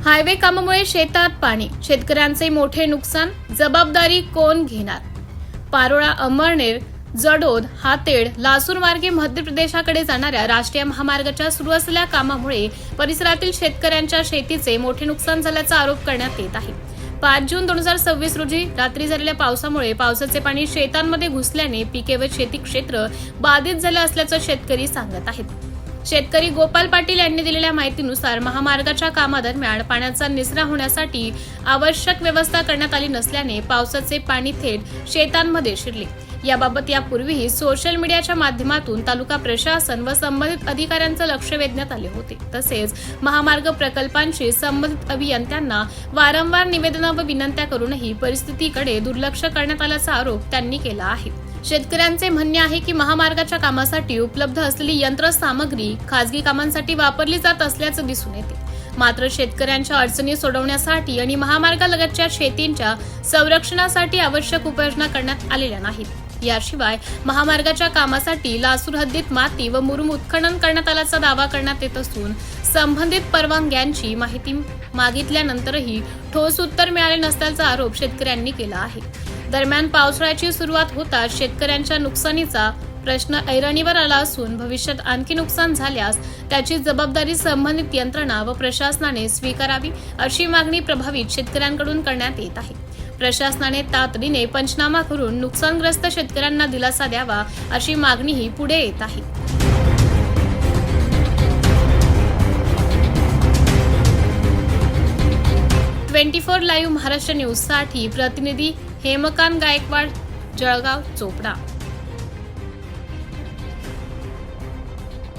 Highway कामामुळे शेतात पाणी, शेतकऱ्यांचे मोठे नुकसान, जबाबदारी कोण घेणार? पारोळा अमळनेर जडोद हातेड लासूर मार्गे मध्य प्रदेशाकडे जाणाऱ्या राष्ट्रीय महामार्गाच्या सुरू असलेल्या कामामुळे परिसरातील शेतकऱ्यांच्या शेतीचे मोठे नुकसान झाल्याचा आरोप करण्यात येत आहे। 5 जून 2026 रोजी रात्री झालेल्या पावसामुळे पावसाचे पाणी शेतांमध्ये घुसल्याने पिके व शेती क्षेत्र बाधित झाले असल्याचं शेतकरी सांगत आहेत। शेतकरी गोपाल पाटील यांनी दिलेल्या माहितीनुसार महामार्गाच्या कामादरम्यान पाण्याचा निचरा होण्यासाठी आवश्यक व्यवस्था करण्यात आली नसल्याने पावसाचे पाणी थेट शेतांमध्ये शिरले। याबाबत यापूर्वीही सोशल मीडियाच्या माध्यमातून तालुका प्रशासन व संबंधित अधिकाऱ्यांचं लक्ष वेधण्यात आले होते। तसेच महामार्ग प्रकल्पांशी संबंधित अभियंत्यांना वारंवार निवेदनं व विनंत्या करूनही परिस्थितीकडे दुर्लक्ष करण्यात आल्याचा आरोप त्यांनी केला आहे। शेतकऱ्यांचे म्हणणे आहे की महामार्गाच्या कामासाठी उपलब्ध असलेली यंत्रसामग्री खासगी कामांसाठी वापरली जात असल्याचं दिसून येते। मात्र शेतकऱ्यांच्या अडचणी सोडवण्यासाठी आणि महामार्गालगतच्या शेतींच्या संरक्षणासाठी आवश्यक उपाययोजना करण्यात आलेल्या नाहीत। याशिवाय महामार्गाच्या कामासाठी लासूर हद्दीत माती व मुरुम उत्खनन करण्यात आल्याचा दावा करण्यात येत असून संबंधित परवानग्यांची माहिती मागितल्यानंतरही ठोस उत्तर मिळाले नसल्याचा आरोप शेतकऱ्यांनी केला आहे। दरम्यान पावसाळ्याची सुरुवात होताच शेतकऱ्यांच्या नुकसानीचा प्रश्न ऐरणीवर आला असून भविष्यात आणखी नुकसान झाल्यास त्याची जबाबदारी संबंधित यंत्रणा व प्रशासनाने स्वीकारावी अशी मागणी प्रभावित शेतकऱ्यांकडून करण्यात येत आहे। प्रशासनाने तातडीने पंचनामा करून नुकसानग्रस्त शेतकऱ्यांना दिलासा द्यावा अशी मागणीही पुढे येत आहे। 24 लाईव्ह महाराष्ट्र न्यूज साठी प्रतिनिधी हेमकांत गायकवाड, जळगाव, चोपडा।